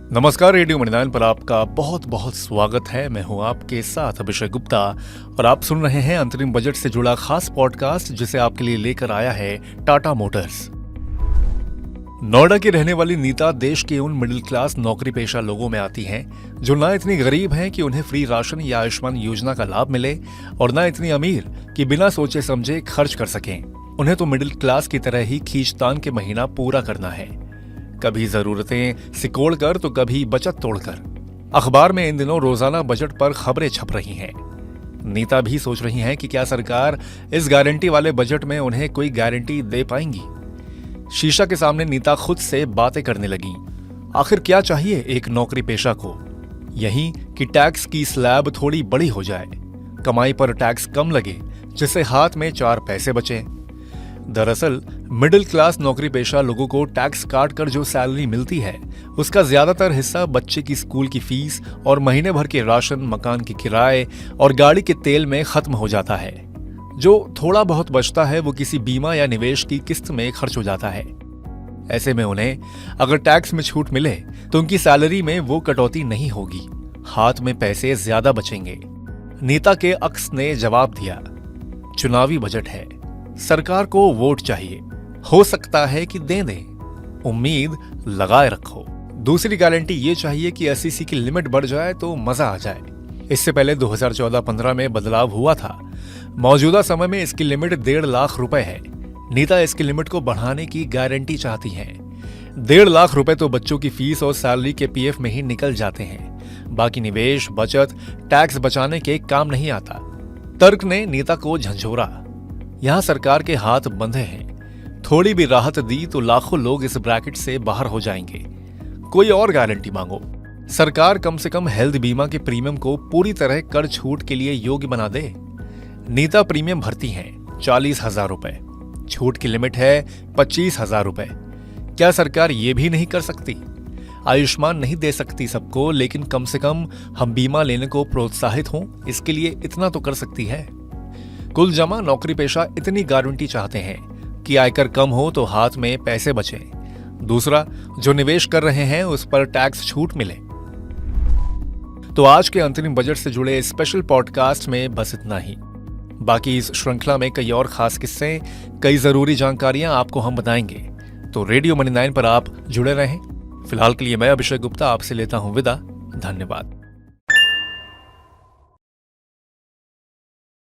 नमस्कार, रेडियो मणिनाइन पर आपका बहुत बहुत स्वागत है। मैं हूं आपके साथ अभिषेक गुप्ता और आप सुन रहे हैं अंतरिम बजट से जुड़ा खास पॉडकास्ट जिसे आपके लिए लेकर आया है टाटा मोटर्स। नोएडा की रहने वाली नीता देश के उन मिडिल क्लास नौकरी पेशा लोगों में आती हैं जो ना इतनी गरीब हैं कि उन्हें फ्री राशन या आयुष्मान योजना का लाभ मिले और ना इतनी अमीर कि बिना सोचे समझे खर्च कर सकें। उन्हें तो मिडिल क्लास की तरह ही खींचतान के महीना पूरा करना है, कभी जरूरतें सिकोड़कर तो कभी बचत तोड़कर। अखबार में इन दिनों रोजाना बजट पर खबरें छप रही हैं। नीता भी सोच रही हैं कि क्या सरकार इस गारंटी वाले बजट में उन्हें कोई गारंटी दे पाएंगी। शीशा के सामने नीता खुद से बातें करने लगी। आखिर क्या चाहिए एक नौकरी पेशा को? यही कि टैक्स की स्लैब थोड़ी बड़ी हो जाए, कमाई पर टैक्स कम लगे, जिससे हाथ में 4 पैसे बचे। दरअसल मिडिल क्लास नौकरी पेशा लोगों को टैक्स काट कर जो सैलरी मिलती है उसका ज्यादातर हिस्सा बच्चे की स्कूल की फीस और महीने भर के राशन, मकान के किराए और गाड़ी के तेल में खत्म हो जाता है। जो थोड़ा बहुत बचता है वो किसी बीमा या निवेश की किस्त में खर्च हो जाता है। ऐसे में उन्हें अगर टैक्स में छूट मिले तो उनकी सैलरी में वो कटौती नहीं होगी, हाथ में पैसे ज्यादा बचेंगे। नीता के अक्स ने जवाब दिया, चुनावी बजट है, सरकार को वोट चाहिए, हो सकता है कि दे दें, उम्मीद लगाए रखो। दूसरी गारंटी ये चाहिए कि एसईसी की लिमिट बढ़ जाए तो मजा आ जाए। इससे पहले 2014-15 में बदलाव हुआ था। मौजूदा समय में इसकी लिमिट 1.5 लाख रुपए है। नीता इसकी लिमिट को बढ़ाने की गारंटी चाहती है। 1.5 लाख रुपए तो बच्चों की फीस और सैलरी के पीएफ में ही निकल जाते हैं। बाकी निवेश, बचत, टैक्स बचाने के काम नहीं आता। तर्क ने नीता को झंझोरा। यहां सरकार के हाथ बंधे हैं। थोड़ी भी राहत दी तो लाखों लोग इस ब्रैकेट से बाहर हो जाएंगे। कोई और गारंटी मांगो। सरकार कम से कम हेल्थ बीमा के प्रीमियम को पूरी तरह कर छूट के लिए योग्य बना दे। नीता प्रीमियम भरती हैं 40,000 रुपए, छूट की लिमिट है 25,000 रुपए। क्या सरकार ये भी नहीं कर सकती? आयुष्मान नहीं दे सकती सबको, लेकिन कम से कम हम बीमा लेने को प्रोत्साहित हों, इसके लिए इतना तो कर सकती है। कुल जमा नौकरी पेशा इतनी गारंटी चाहते हैं कि आयकर कम हो तो हाथ में पैसे बचे। दूसरा, जो निवेश कर रहे हैं उस पर टैक्स छूट मिले। तो आज के अंतरिम बजट से जुड़े स्पेशल पॉडकास्ट में बस इतना ही। बाकी इस श्रृंखला में कई और खास किस्से, कई जरूरी जानकारियां आपको हम बताएंगे। तो रेडियो मणिनाइन पर आप जुड़े रहें। फिलहाल के लिए मैं अभिषेक गुप्ता आपसे लेता हूं विदा। धन्यवाद।